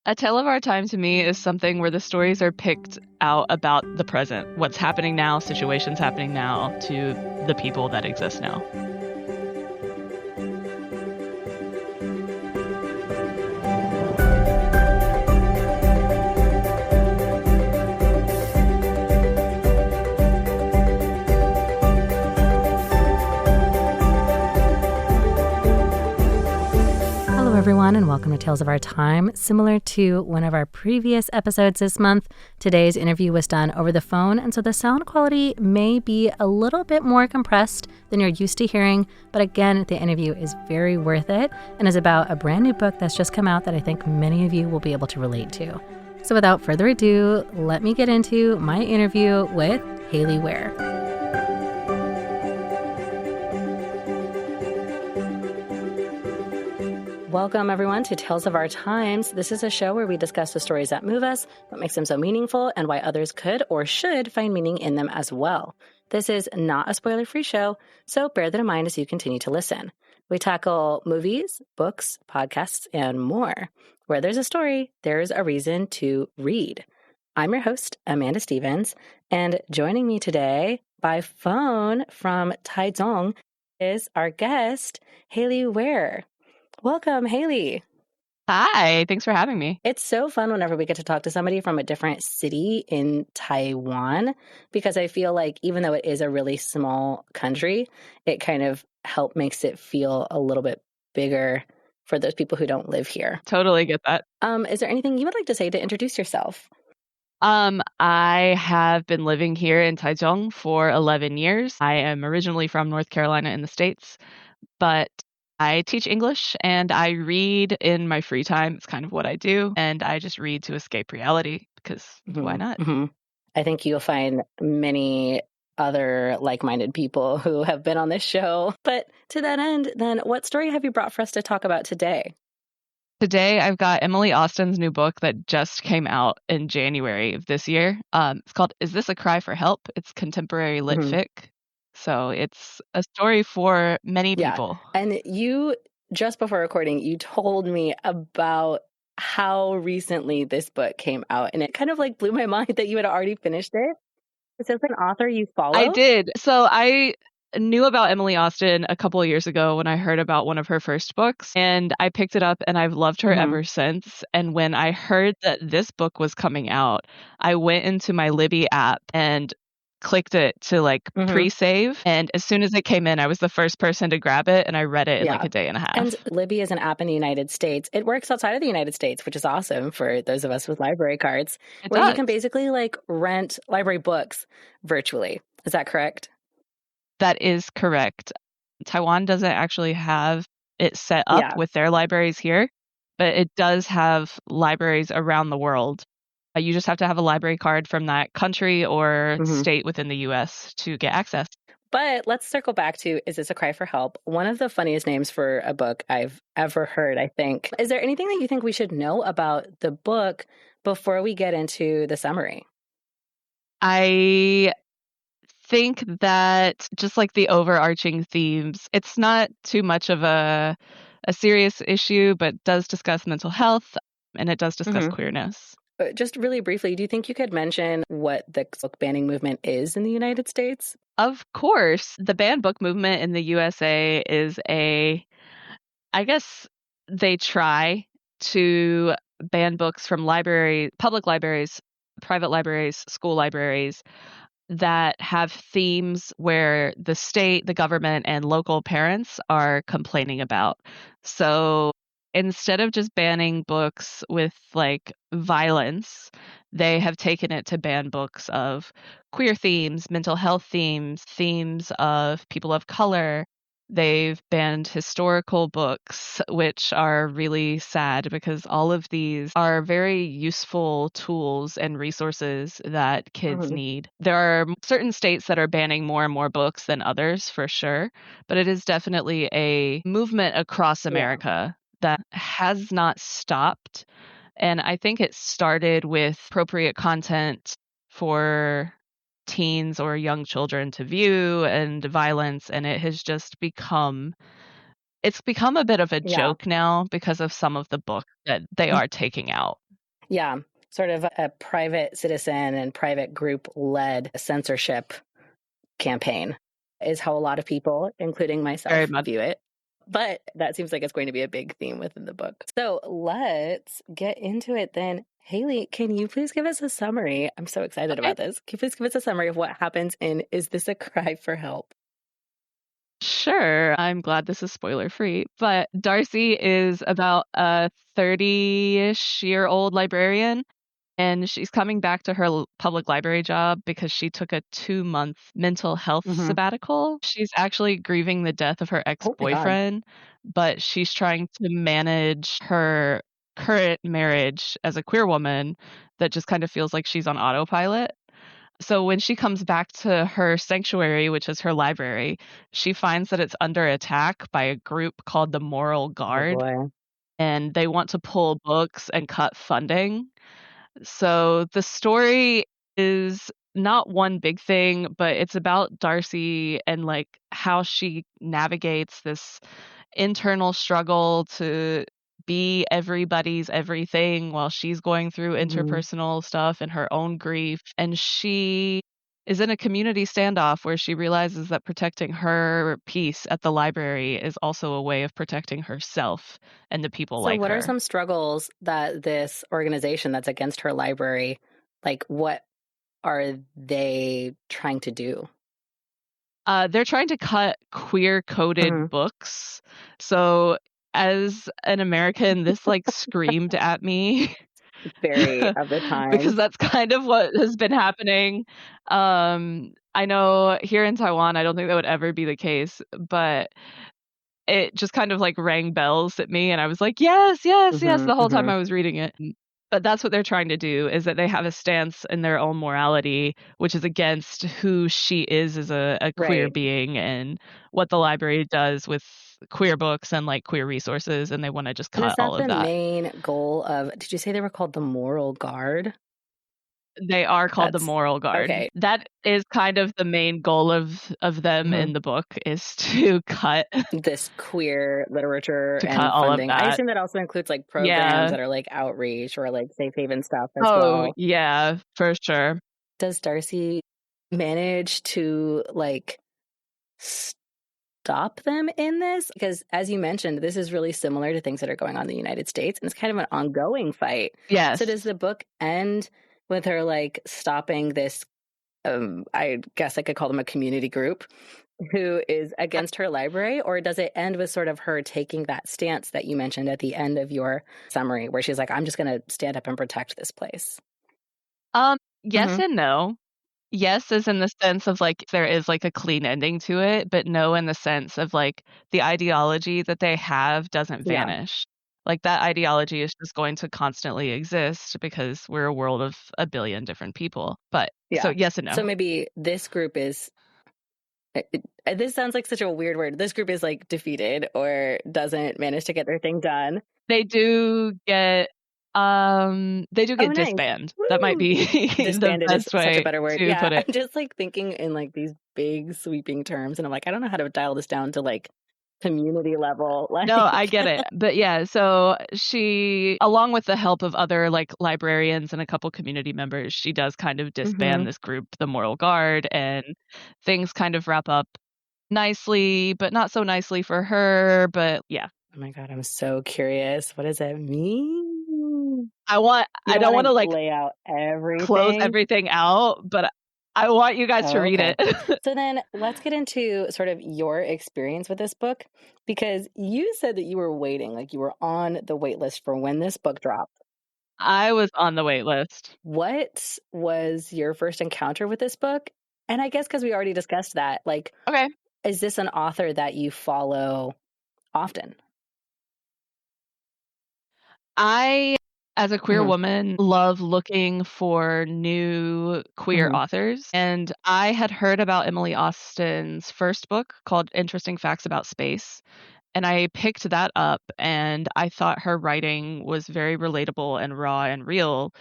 A tale of our time to me is something where the stories are picked out about the present, what's happening now, situations happening now to the people that exist now. Hello, everyone, and welcome to Tales of Our Time. Similar to one of our previous episodes this month, today's interview was done over the phone, and so the sound quality may be a little bit more compressed than you're used to hearing, but again, the interview is very worth it and is about a brand new book that's just come out that I think many of you will be able to relate to. So without further ado, let me get into my interview with Hayley Ware. Welcome, everyone, to Tales of Our Times. This is a show where we discuss the stories that move us, what makes them so meaningful, and why others could or should find meaning in them as well. This is not a spoiler-free show, so bear that in mind as you continue to listen. We tackle movies, books, podcasts, and more. Where there's a story, there's a reason to read. I'm your host, Amanda Stevens, and joining me today by phone from Taichung is our guest, Hayley Ware. Welcome, Hayley. Hi, thanks for having me. It's so fun whenever we get to talk to somebody from a different city in Taiwan, because I feel like even though it is a really small country, it kind of makes it feel a little bit bigger for those people who don't live here. Totally get that. Is there anything you would like to say to introduce yourself? I have been living here in Taichung for 11 years. I am originally from North Carolina in the States, but I teach English and I read in my free time. It's kind of what I do. And I just read to escape reality because why not? Mm-hmm. I think you'll find many other like-minded people who have been on this show. But to that end, then what story have you brought for us to talk about today? Today, I've got Emily Austin's new book that just came out in January of this year. It's called Is This a Cry for Help? It's contemporary lit fic. So it's a story for many people. And you, just before recording, you told me about how recently this book came out. And it kind of like blew my mind that you had already finished it. Is this an author you follow? I did. So I knew about Emily Austin a couple of years ago when I heard about one of her first books, and I picked it up and I've loved her ever since. And when I heard that this book was coming out, I went into my Libby app and clicked it to pre-save, and as soon as it came in, I was the first person to grab it, and I read it in like a day and a half. And Libby is an app in the United States. It works outside of the United States, which is awesome for those of us with library cards, where you can basically rent library books virtually. Is that correct? That is correct. Taiwan doesn't actually have it set up with their libraries here, but it does have libraries around the world. You just have to have a library card from that country or state within the U.S. to get access. But let's circle back to Is This a Cry for Help? One of the funniest names for a book I've ever heard, I think. Is there anything that you think we should know about the book before we get into the summary? I think that just like the overarching themes, it's not too much of a serious issue, but does discuss mental health and it does discuss queerness. Just really briefly, do you think you could mention what the book banning movement is in the United States? Of course. The banned book movement in the USA is I guess they try to ban books from public libraries, private libraries, school libraries that have themes where the state, the government, and local parents are complaining about. So instead of just banning books with violence, they have taken it to ban books of queer themes, mental health themes, themes of people of color. They've banned historical books, which are really sad because all of these are very useful tools and resources that kids need. There are certain states that are banning more and more books than others, for sure, but it is definitely a movement across America that has not stopped. And I think it started with appropriate content for teens or young children to view and violence, and it has just become a bit of a joke now because of some of the books that they are taking out. Yeah, sort of a private citizen and private group led censorship campaign is how a lot of people, including Very myself, much. view it. But that seems like it's going to be a big theme within the book. So let's get into it then. Hayley, can you please give us a summary? I'm so excited Okay. about this. Can you please give us a summary of what happens in Is This a Cry for Help? Sure. I'm glad this is spoiler free, but Darcy is about a 30-ish-year-old librarian, and she's coming back to her public library job because she took a 2-month mental health Mm-hmm. sabbatical. She's actually grieving the death of her Oh my God. ex-boyfriend, but she's trying to manage her current marriage as a queer woman that just kind of feels like she's on autopilot. So when she comes back to her sanctuary, which is her library, she finds that it's under attack by a group called the Moral Oh Guard, boy. and they want to pull books and cut funding. So the story is not one big thing, but it's about Darcy and like how she navigates this internal struggle to be everybody's everything while she's going through Mm-hmm. interpersonal stuff and her own grief. And she is in a community standoff where she realizes that protecting her peace at the library is also a way of protecting herself and the people So, like what are her. some struggles that this organization that's against her library, like, what are they trying to do? They're trying to cut queer Hmm. coded books. So as an American, this like screamed at me Very of the because times. that's kind of what has been happening. I know here in Taiwan, I don't think that would ever be the case, but it just kind of, like, rang bells at me, and I was like, "Yes, yes, yes," Hmm. the whole time Hmm. I was reading it. But that's what they're trying to do, is that they have a stance in their own morality, which is against who she is as a queer Right. being and what the library does with queer books and, like, queer resources, and they wanna just And is cut that all of the that. main goal of, did you say they were called the Moral Guard? They are called the That's Moral Guard. okay. That is kind of the main goal of them Hmm. in the book is to cut This queer literature to cut and all of funding. I that. assume that also includes like programs Yeah. that are like outreach or like safe haven stuff as Oh, well. yeah, for sure. Does Darcy manage to like stop them in this? Because as you mentioned, this is really similar to things that are going on in the United States, and it's kind of an ongoing fight. So Yes. does the book end with her like stopping this? I guess I could call them a community group who is against her library, or does it end with sort of her taking that stance that you mentioned at the end of your summary, where she's like, "I'm just going to stand up and protect this place"? Yes Hmm. and no. Yes, as in the sense of, like, there is, like, a clean ending to it, but no in the sense of, like, the ideology that they have doesn't Yeah, vanish. Like, that ideology is just going to constantly exist because we're a world of a billion different people. But so yeah. yes and So no. maybe this group is this sounds like such a weird word. This group is like defeated or doesn't manage to get their thing done. They do Oh, get nice. disband. That might Woo! be the Disbanded is best such a way better word. to Yeah, put I'm it. just like thinking in like these big sweeping terms, and I'm like, I don't know how to dial this down to like community level. No, I Like, get it. But yeah, so she along with the help of other, like, librarians and a couple community members, she does kind of hmm. disband this group, the Moral Guard, and things kind of wrap up nicely, but not so nicely for her, but yeah. Oh my God, I'm so curious. What does that mean? You I don't don't want wanna, to like, lay out close everything. everything out, but I want you guys to Oh, read okay. it. So then let's get into sort of your experience with this book because you said that you were waiting, like you were on the wait list for when this book dropped. I was on the wait list. What was your first encounter with this book? And I guess because we already discussed that, like, Okay. is this an author that you follow often? I, as a queer Hmm. woman, love looking for new queer Hmm. authors, and I had heard about Emily Austen's first book called Interesting Facts About Space, and I picked that up, and I thought her writing was very relatable and raw and real,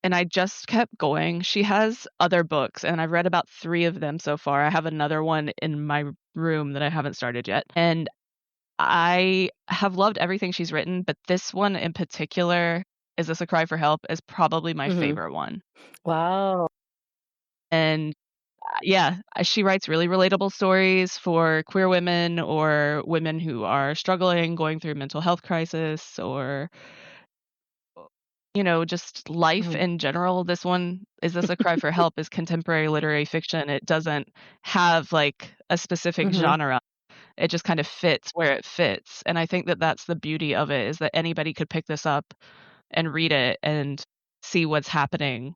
and I just kept going. She has other books, and I've read about 3 of them so far. I have another one in my room that I haven't started yet, and I have loved everything she's written, but this one in particular Is This a Cry for Help is probably my Mhm. favorite one. Wow. And yeah, she writes really relatable stories for queer women or women who are struggling, going through mental health crisis or just life Mhm. in general. This one, Is This a Cry for Help, is contemporary literary fiction. It doesn't have like a specific Mhm. genre. It just kind of fits where it fits. And I think that that's the beauty of it is that anybody could pick this up and read it and see what's happening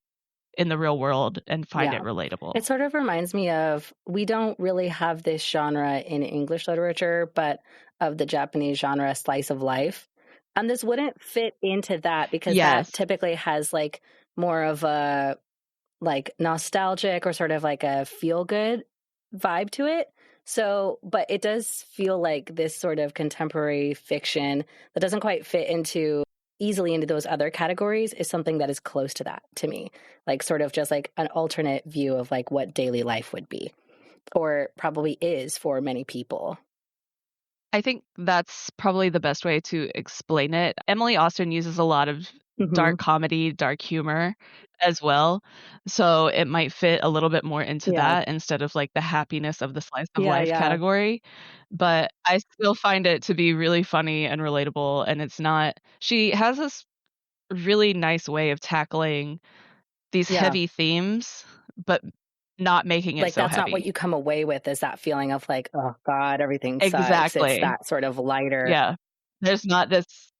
in the real world and find Yeah. it relatable. It sort of reminds me of we don't really have this genre in English literature, but of the Japanese genre slice of life. And this wouldn't fit into that because that Yes. typically has like more of a like nostalgic or sort of like a feel good vibe to it. So, but it does feel like this sort of contemporary fiction that doesn't quite fit into easily into those other categories is something that is close to that to me. Like sort of just like an alternate view of like what daily life would be or probably is for many people. I think that's probably the best way to explain it. Emily Austen uses a lot of dark Mhm. comedy, dark humor as well, so it might fit a little bit more into Yeah. that instead of, like, the happiness of the slice of Yeah, life yeah. category, but I still find it to be really funny and relatable, and it's not she has this really nice way of tackling these Yeah. heavy themes, but not making it Like so that's not what heavy. you come away with is that feeling of like, oh God, everything sucks. It's Exactly. that sort of lighter. Yeah. There's not this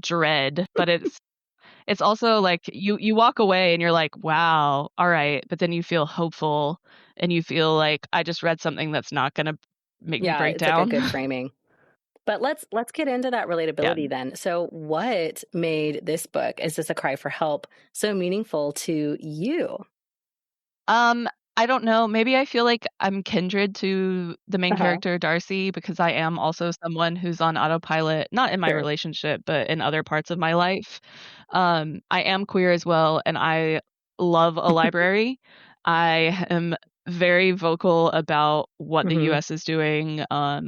dread, but it's also like you walk away and you're like, "Wow, alright," but then you feel hopeful and you feel like, "I just read something that's not gonna make me Yeah, break it's like a down." good framing. But let's get into that Yeah. relatability then. So what made this book, Is This a Cry for Help, so meaningful to you? Um, I don't know, maybe I feel like I'm kindred to the main Uh-huh. character, Darcy, because I am also someone who's on autopilot, not in my Sure. relationship, but in other parts of my life. I am queer as well, and I love a library. I am very vocal about what the Mhm. US is doing,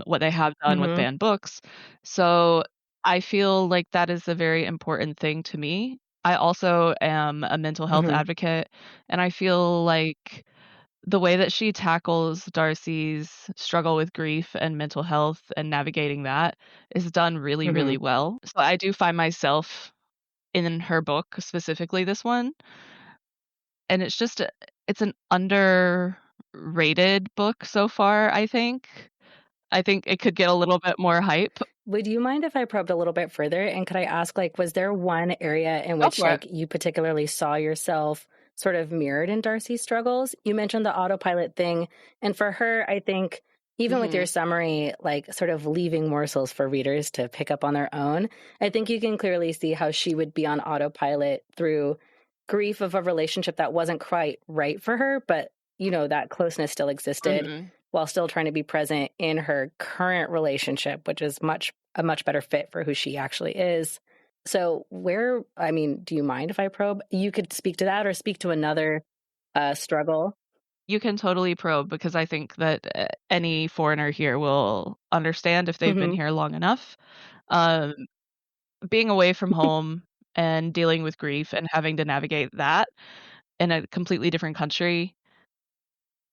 what they have done with Mhm. banned books. So, I feel like that is a very important thing to me. I also am a mental health Mhm. advocate, and I feel like the way that she tackles Darcy's struggle with grief and mental health and navigating that is done really, really Mhm. well. So I do find myself in her book, specifically this one, and it's an underrated book so far, I think. I think it could get a little bit more hype. Would you mind if I probed a little bit further? And could I ask, like, was there one area in Go which, for it. like, you particularly saw yourself sort of mirrored in Darcy's struggles? You mentioned the autopilot thing. And for her, I think, even with your Mhm. summary, like, sort of leaving morsels for readers to pick up on their own, I think you can clearly see how she would be on autopilot through grief of a relationship that wasn't quite right for her, but, that closeness still existed Mhm. while still trying to be present in her current relationship, which is a much better fit for who she actually is. So, I mean, do you mind if I probe? You could speak to that or speak to another struggle. You can totally probe because I think that, any foreigner here will understand if they've been Hmm. here long enough. Um, Being away from home and dealing with grief and having to navigate that in a completely different country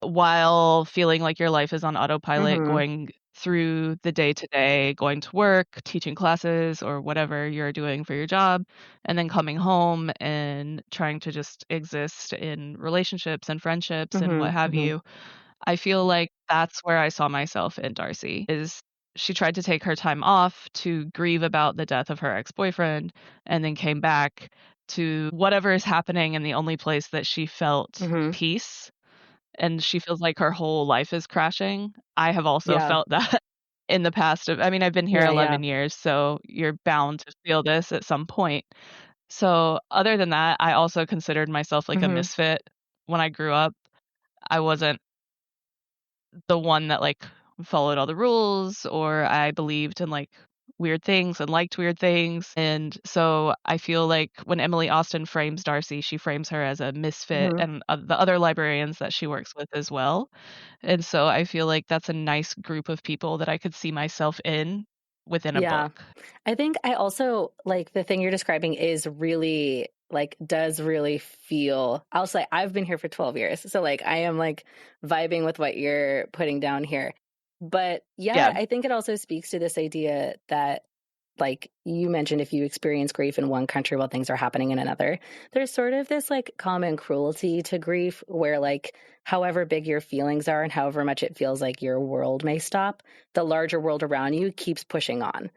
while feeling like your life is on autopilot, Hmm. going through the day to day, going to work, teaching classes, or whatever you're doing for your job, and then coming home and trying to just exist in relationships and friendships and Hmm. what have Hmm. you. I feel like that's where I saw myself in Darcy, is she tried to take her time off to grieve about the death of her ex-boyfriend and then came back to whatever is happening in the only place that she felt Hmm. peace, and she feels like her whole life is crashing. I have also Yeah. felt that in the past of I mean, I've been here Yeah. Yeah. 11 years, so you're bound to feel this at some point. So, other than that, I also considered myself like a Hmm. misfit when I grew up. I wasn't the one that, like, followed all the rules, or I believed in, like, weird things and liked weird things, and so I feel like when Emily Austen frames Darcy, she frames her as a misfit Hmm. and, the other librarians that she works with as well, and so I feel like that's a nice group of people that I could see myself in. within a Yeah. book. I think I also like the thing you're describing is really like does really feel. I'll say I've been here for 12 years. So like I am like vibing with what you're putting down here. But yeah, Yeah. I think it also speaks to this idea that like you mentioned, if you experience grief in one country while things are happening in another, there's sort of this like common cruelty to grief where like however big your feelings are and however much it feels like your world may stop, the larger world around you keeps pushing on.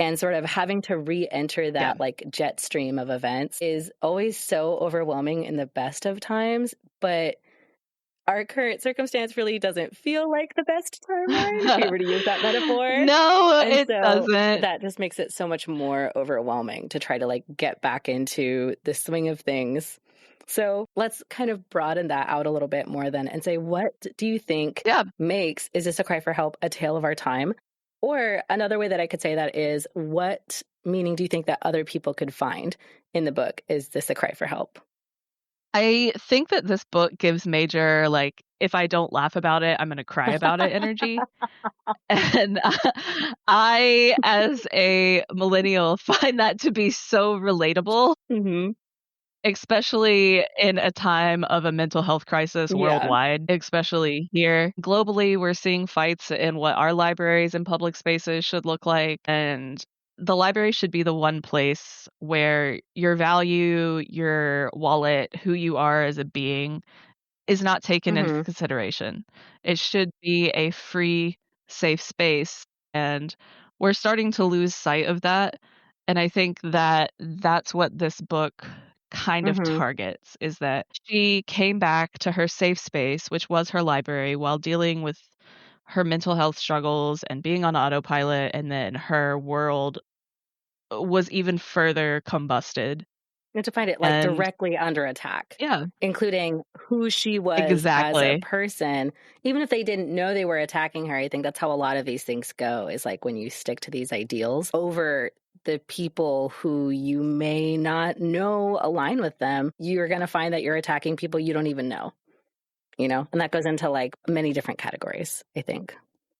And sort of having to re-enter Yeah. that like jet stream of events is always so overwhelming in the best of times, but our current circumstance really doesn't feel like the best timeline, if you were to use that metaphor. No, And it so doesn't. that just makes it so much more overwhelming to try to like get back into the swing of things. So let's kind of broaden that out a little bit more then and say, what do you think Yeah. makes Is This a Cry for Help a tale of our time? Or another way that I could say that is, what meaning do you think that other people could find in the book? Is this a cry for help? I think that this book gives major, like, if I don't laugh about it, I'm gonna cry about it energy. And I, as a millennial, find that to be so relatable, Hmm. especially in a time of a mental health crisis Yeah. worldwide, especially here. Globally, we're seeing fights in what our libraries and public spaces should look like. And the library should be the one place where your value, your wallet, who you are as a being is not taken into Hmm. consideration. It should be a free, safe space, and we're starting to lose sight of that, and I think that that's what this book kind of Hmm. targets, is that she came back to her safe space, which was her library, while dealing with her mental health struggles and being on autopilot, and then her world was even further combusted. And to find it like And directly under attack, yeah, including who she was as a exactly. person. Even if they didn't know they were attacking her, I think that's how a lot of these things go, is like when you stick to these ideals over the people who you may not know align with them, you're going to find that you're attacking people you don't even know, you know? And that goes into like many different categories, I think.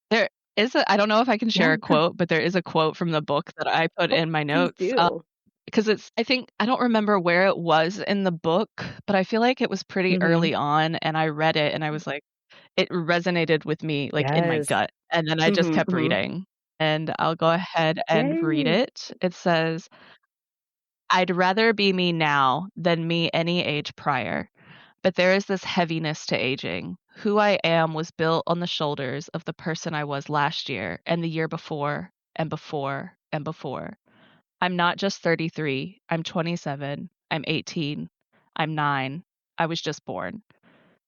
There is a I don't know if I can share Yeah. a quote, but there is a quote from the book that I put Oh, in my please notes, do. because I don't remember where it was in the book, but I feel like it was pretty Hmm. early on, and I read it, and I was like it resonated with me, like, in my Yes. gut, and then I just Hmm. kept Hmm. reading, and I'll go ahead and read Yay. it. It says, "I'd rather be me now than me any age prior. But there is this heaviness to aging. Who I am was built on the shoulders of the person I was last year and the year before and before and before. I'm not just 33, I'm 27, I'm 18, I'm 9, I was just born.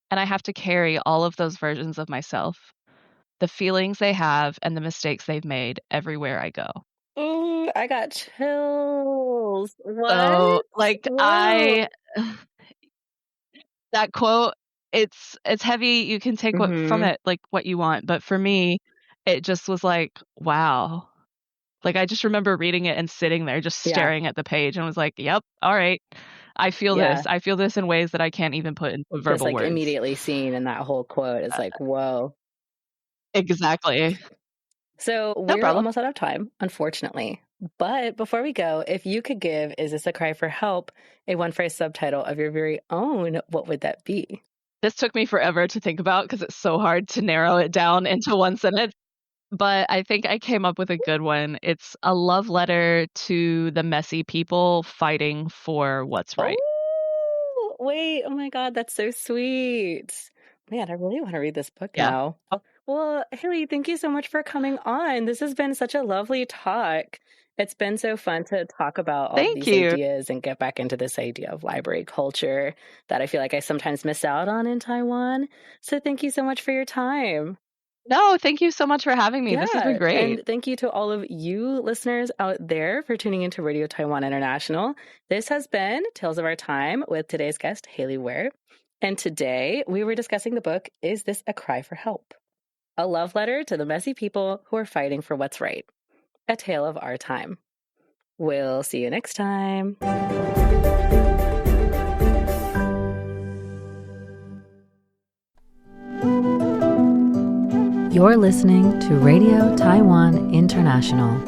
And I have to carry all of those versions of myself, the feelings they have and the mistakes they've made everywhere I go." Ooh, I got chills. So, What? like, Whoa. that quote, it's heavy, you can take what from Mhm. it, like, what you want, but for me, it just was like, "Wow." Like, I just remember reading it and sitting there just Yeah. staring at the page and was like, "Yep, alright. I feel Yeah. this. I feel this in ways that I can't even put into Just verbal like words." immediately seen in that whole quote is like, whoa. Exactly. So No we're problem. almost out of time, unfortunately. But before we go, if you could give Is This a Cry for Help a one phrase subtitle of your very own, what would that be? This took me forever to think about because it's so hard to narrow it down into one sentence, but I think I came up with a good one. It's a love letter to the messy people fighting for what's right. Oh, wait. Oh my God. That's so sweet. Man, I really want to read this book Yeah. now. Oh, Well, Haley, thank you so much for coming on. This has been such a lovely talk. It's been so fun to talk about all thank these you. ideas and get back into this idea of library culture that I feel like I sometimes miss out on in Taiwan. So thank you so much for your time. No, thank you so much for having me. This has been Yeah, great. and thank you to all of you listeners out there for tuning into Radio Taiwan International. This has been Tales of Our Time with today's guest, Hayley Ware. And today we were discussing the book, Is This a Cry for Help? A love letter to the messy people who are fighting for what's right. A tale of our time. We'll see you next time. You're listening to Radio Taiwan International.